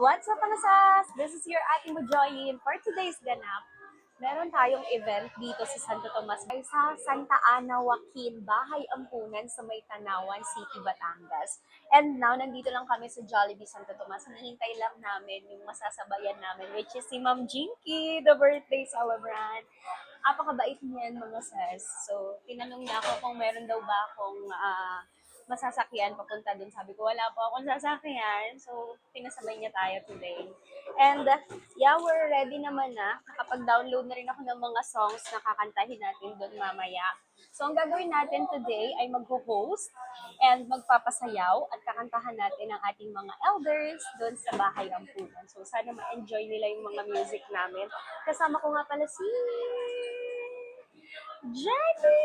What's up, mga sas? This is your Ate Mojoyin. For today's ganap, meron tayong event dito sa Santo Tomas ay sa Santa Ana, Joaquin, Bahay Ampunan sa May Tanawan City, Batangas. And now, nandito lang kami sa Jollibee Santo Tomas. Hinihintay lang namin yung masasabayan namin, which is si Ma'am Jinky, the birthday celebrant. Apakabait niyan, mga sas. So, tinanong niya ako kung meron daw ba akong masasakyan papunta dun. Sabi ko, wala po akong sasakyan. So, pinasabay niya tayo today. And, yeah, we're ready naman na. Nakapag-download na rin ako ng mga songs na kakantahin natin dun mamaya. So, ang gagawin natin today ay mag-host and magpapasayaw at kakantahan natin ang ating mga elders dun sa Bahay Ampunan. So, sana ma-enjoy nila yung mga music namin. Kasama ko nga pala si Jenny!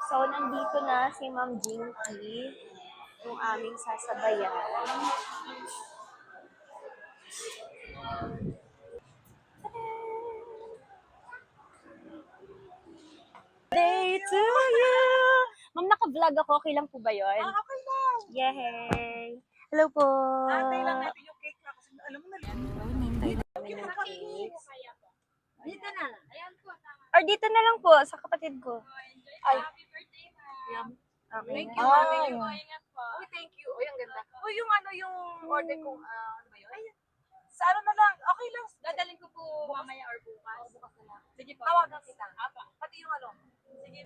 So, nandito na si Ma'am Jinky, yung aming sasabayan. Day to you! Ma'am, naka-vlog ako. Okay lang po ba yun? Okay lang. Yay! Hello po! Antay lang natin yung cake na kasi alam mo na lang. Nintay namin yung cake. Dito na. Ayan po. Or dito na lang po, sa kapatid ko. Ay. Happy birthday, ma'am. Okay. Thank you. Thank you. Ingat po. Uy, thank you. Uy, ang ganda. Uy, yung yung order kong, ano ba yun? Ay, sa ano na lang. Okay lang. Dadalhin ko po mamaya or bukas. Bukas na lang. Sige po. Tawagan kita. Pati yung ano. Sige.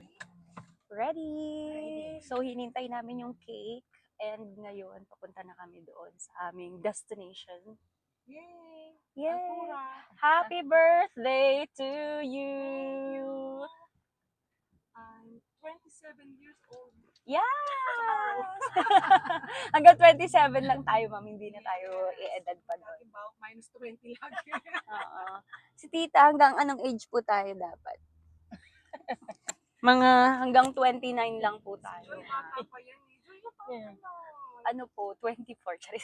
Ready! So, hinintay namin yung cake. And ngayon, papunta na kami doon sa aming destination. Yay! Yay! Altura. Happy birthday to you! I'm 27 years old. Yes! Hanggang 27 lang tayo, ma'am. Hindi na tayo i-edad pa doon. About minus 20 lagi. Oo. Si tita, hanggang anong age po tayo dapat? Mga hanggang 29 lang po tayo. Bata pa yan eh. Joy, Yeah. Ano po, 24. Charis.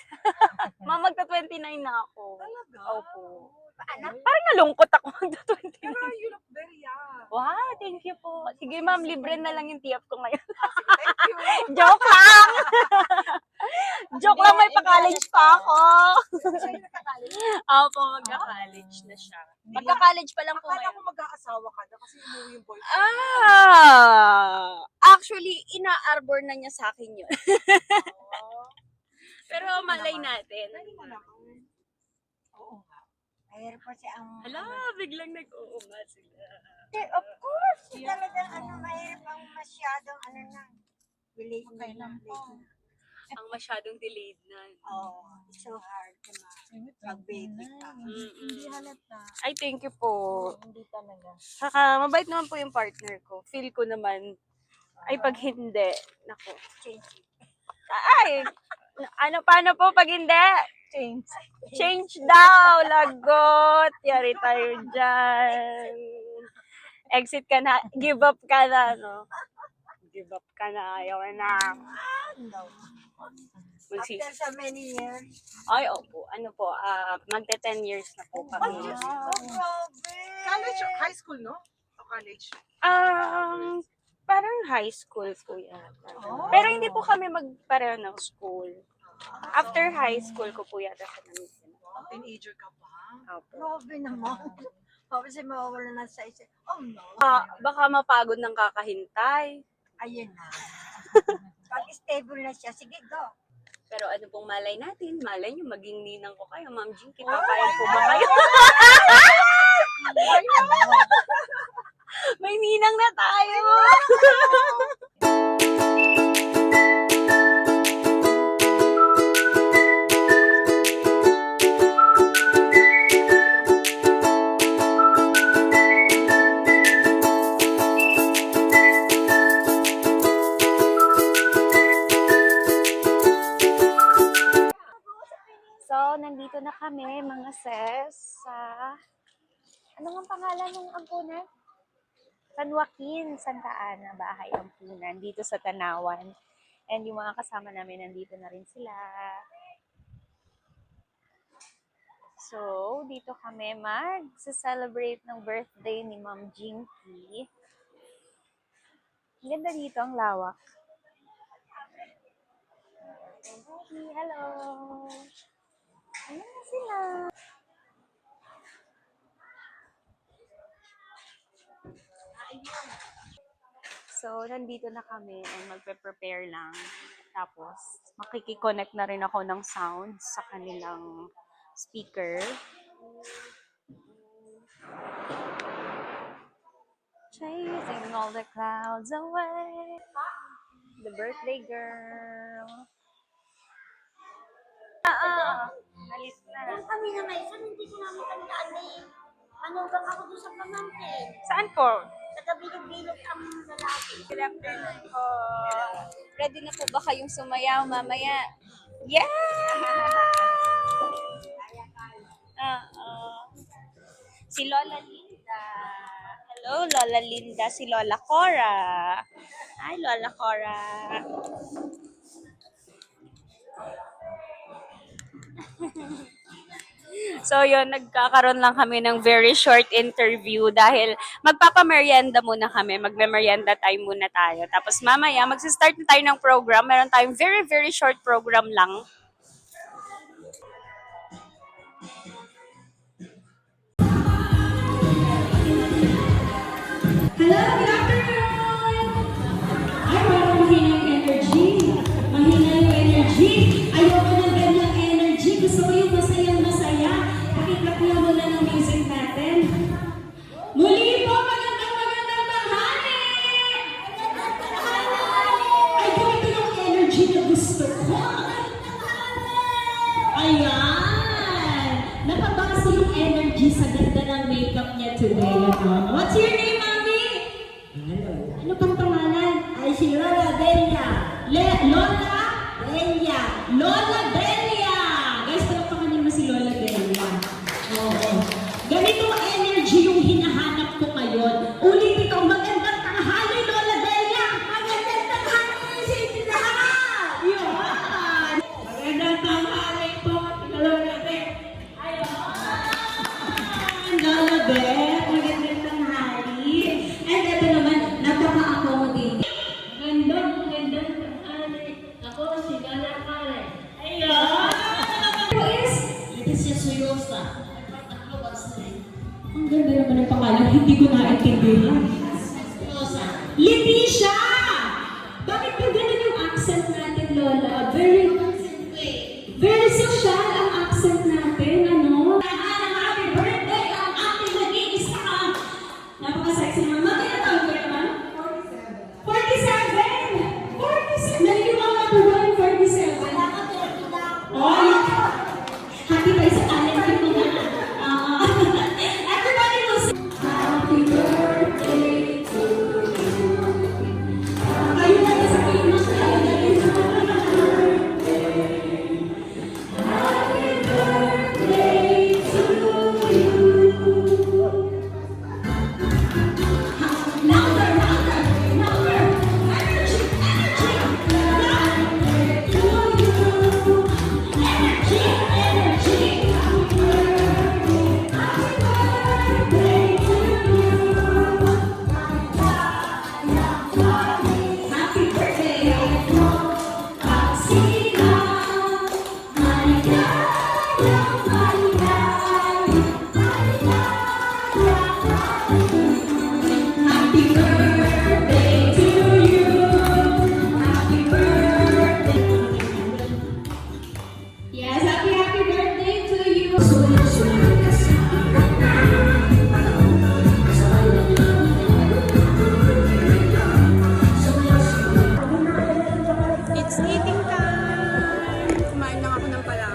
Ma'am, magta-29 na ako. Talaga? Opo. Anak? Parang nalungkot ako magta-29. Pero you look very young. Wow, thank you po. Sige, ma'am, libre na lang yung tiyap ko ngayon. Thank you. Joke lang! Joke lang, may pa-college pa ako. Siya yung nakakalit. Opo, magka-college na siya. Magka-college pa lang po Akala ngayon. ko mag-aasawa ka na kasi umuwi yung boyfriend. Actually, ina-arbor na niya sa akin yun. Oh. Pero malay natin. Pwede mo naman. Oo nga. Mahirap kasi ang... Hala, biglang nag-oo nga sila. Of course! Talagang mahirap ang masyadong na. Delayed Okay lang po. Ang masyadong delayed na. Oh, it's so hard mag-baby ka. Hindi halata. Ay, thank you po. Hindi talaga. Saka, mabait naman po yung partner ko. Feel ko naman, ay pag hindi, naku. Change. Ay, paano po pag hindi? Change. Change daw, lagot. Yari tayo dyan. Exit ka na, give up ka na, no? Give up ka na, ayaw na. No. Magsis- After so many years. Ay, opo. Ano po, magte 10 years na po kami. Oh, grabe. College, high school, no? O college? Parang high school po yata. Oh. Pero hindi po kami magpareho ng school. After high school ko po yata siya namin. Teenager ka pa? Opo. Grabe naman. Kasi mawawala na sa isip. Oh no. Baka mapagod ng kakahintay. Ayun na. Pag stable na siya, sige go. Pero ano pong malay natin? Malay nyo, maging ninang ko kayo. Ma'am Jinky, papayag po ba kayo? May ninang na tayo! So, nandito na kami, mga sis, sa... Ano nga pangalan ng ampunan? San Joaquin, Santa Ana, Bahay Ampunan, dito sa Tanawan. And yung mga kasama namin, nandito na rin sila. So, dito kami mag-celebrate ng birthday ni Ma'am Jinky. Ang ganda dito, ang lawak. Hello! So, nandito na kami and magpe-prepare lang. Tapos, makikiconnect na rin ako ng sound sa kanilang speaker. Chasing all the clouds away. The birthday girl. Alis na. Yung kami na may isa, hindi ko namin tandaan eh. Manugang ako doon sa pamangkin. Saan po? Nagabilog-bilog ang lalaki. Good afternoon po. Ready na po ba kayong sumayaw mamaya? Yeah! Si Lola Linda. Hello, Lola Linda. Si Lola Cora. Hi, Lola Cora. So yun, nagkakaroon lang kami ng very short interview dahil magpapamerienda muna kami, magme-merienda time muna tayo. Tapos mamaya, magsistart na tayo ng program. Meron tayong very, very short program lang. Hello, good afternoon! Ay, parang mahina yung energy. Mahina yung energy. Ayoko ng ganyang energy. Gusto ko yung masayang-masaya. Pakiklapla mo na ng music natin. Muli po, magandang tanghali! Ay, ganito yung energy na gusto ko. Ayan! Napabasa yung energy sa ganda ng makeup niya today. What's your name, Mami? Ano pang pangalan? Ay, si Lola Delia. Lola? Delia. Lola Delia! Guys, palakpakan niyo naman si Lola Delia. Oo. Ganitong energy yung hinahanap ko ngayon. Ulitin ko, magandang tanghali, Lola Delia! Magandang tanghali sa inyo lahat. Yan! Magandang tanghali po, Lola Delia! Lola Delia, magandang tanghali. And ito naman, napaka-accommodating. Magandang tanghali. Ako si Lola Kare. Ayan! Ito is Leticia Suyosa. Ang ganda naman ng pangalan, hindi ko naintindihan. Leticia! Bakit ba ganun yung accent natin, Lola? Very social ang accent natin, ano? Happy birthday ang ating nag-iisa ka. Napaka-sexy naman. Magkano taon ko naman? 47! 47! Naliliwang na po ba yung 47? Oh, happy tayo sa talent ko na. Everybody will sing. Happy birthday to you. Kayo na sa famous kayo na rin. Happy birthday to you. Louder, louder, louder. Energy, energy. Happy birthday to you. Energy, energy. Happy birthday. Happy birthday to you. Happy birthday. Pagsina. Maligaya, maligaya. Happy birthday to you. Happy birthday. Yes, happy birthday to you. It's eating time! Kumain lang ako ng palaw.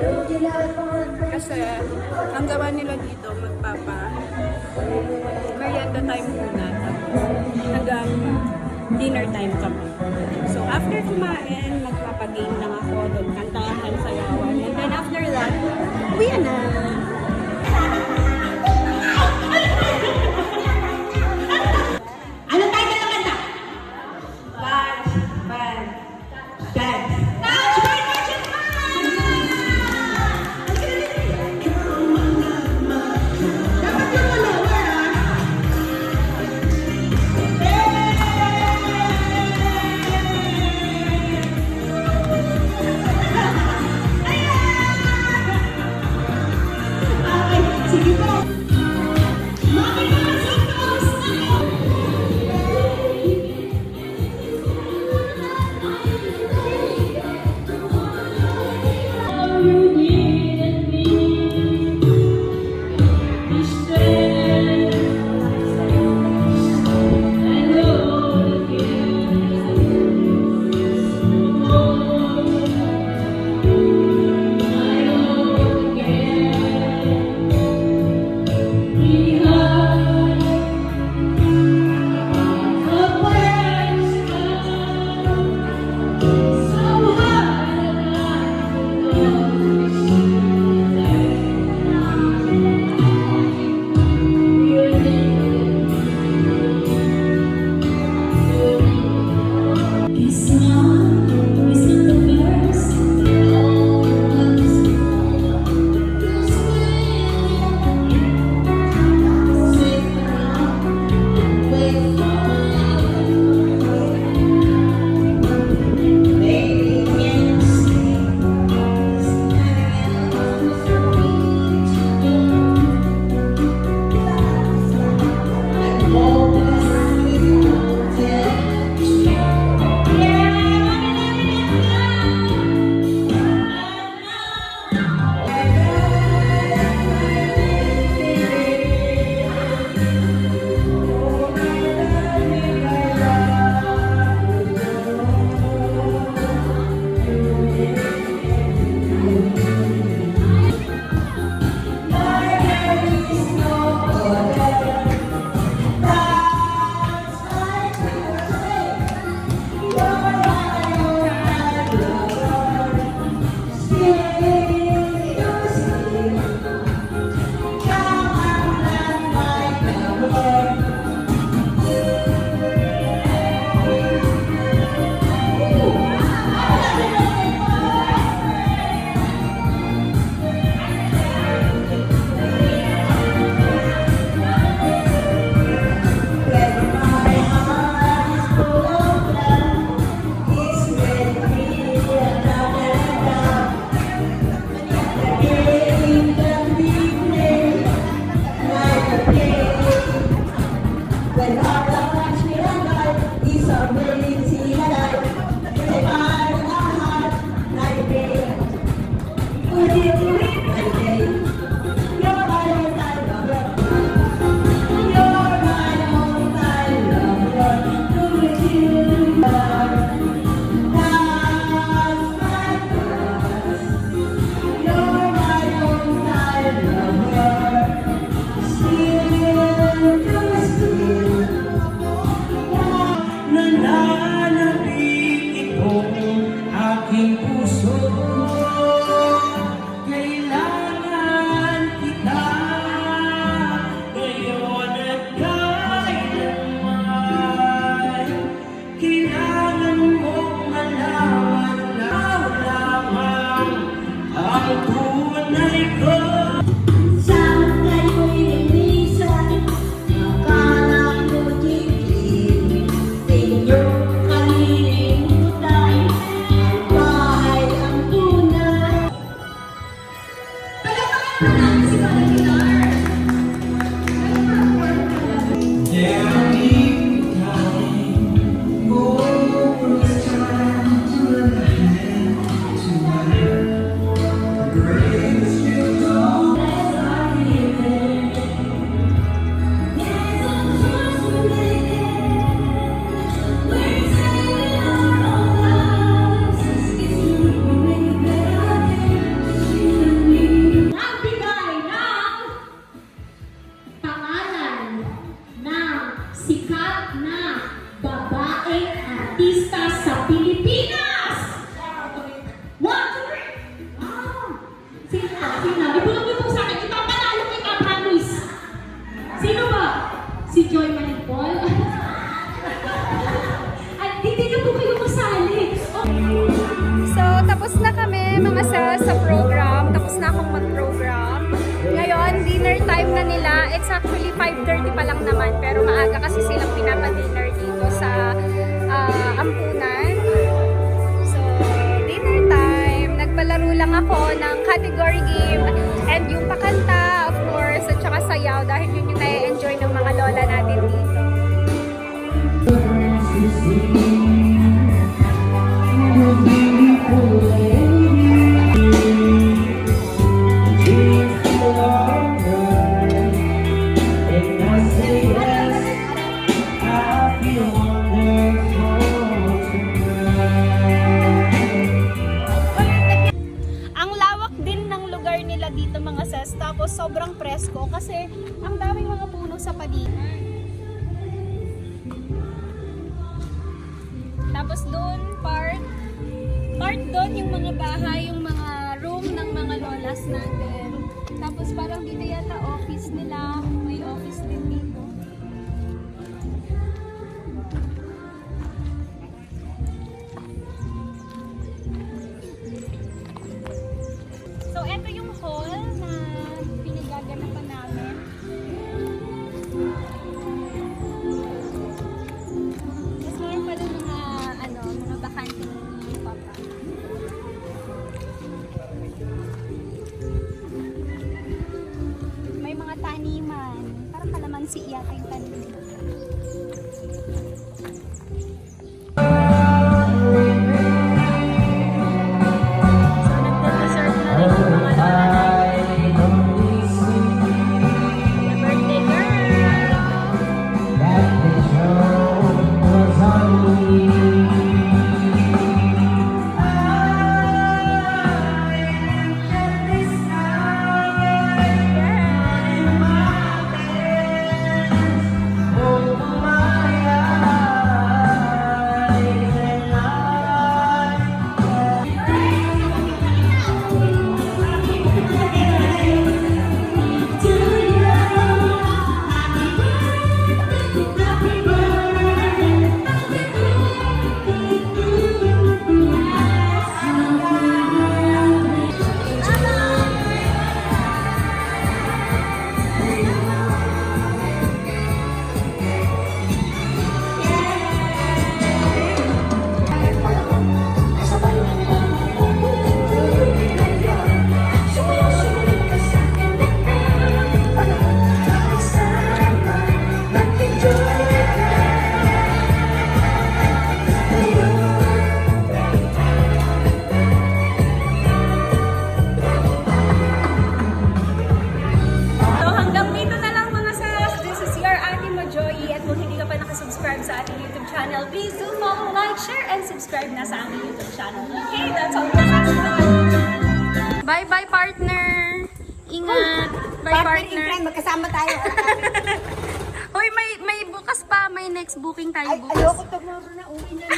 Kasi, ang gawa nila dito, merienda time muna. Hanggang dinner time kami. So, after kumain, magpapagame lang ako, doon kantahan, sayawan. And then after that, uwi na. Ano tayo na kanta? Bad. Touch, bad, touch, dapat yung lower, Nananabik itong aking puso. Kailangan kita ngayon at kailanman. Kailangan mong malaman na lamang ang tunay ko. Saan kayo'y lumisan, akala ko titigil, inyong kalilimutan, ang bahay ang tunay. Palakpakan po natin si Manang Pilar. Down deep down, oh, it's time to lend a hand to my greatest gift of Let's start living. There's a choice to make. We're saving our own lives. It's you who make it better. You and me. Nagbigay ng pangalan ng sikat na babaeng artista sa Pilipinas. One, two, three. Sino ba? Sino? Ibulong-bulong sa akin. Ipapanalo kita, promise. Sino ba? Si Joy Manipol? At hindi na po kayo masali. So, tapos na kami mga sa program. Tapos na akong mag-program. Ngayon, dinner time na nila. It's actually 5:30 pa lang naman. Pero maaga kasi silang pinapa-dinner dito sa Ampunan. So, dinner time. Nagpalaro lang ako ng category game. And yung pakanta, of course, at saka sayaw. Dahil yun yung nai-enjoy ng mga lola natin dito. Ang lawak din ng lugar nila dito mga sis. Tapos sobrang presko kasi ang daming mga puno sa paligid. Tapos doon part doon yung mga bahay, yung mga room ng mga lolas natin. Tapos parang dito yata office nila. May office din dito. So, eto yung hall na pinagaganapan namin. Tapos meron pa doon mga bakante ni Papa. May mga taniman. Parang kalamansi yata yung taniman. So, nagde-deserve na rin yung mga lola natin. The birthday girl! mag-subscribe na sa aming YouTube channel. Okay, that's all. Bye-bye, partner! Ingat! Bye, partner! Magkasama tayo. Hoy, may bukas pa. May next booking tayo bukas. Ayoko tomorrow na. Uwi na.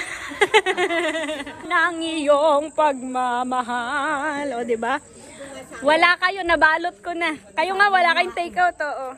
Ng iyong pagmamahal. O, diba? Wala kayo, nabalot ko na. Kayo nga, wala kayong take out, oo.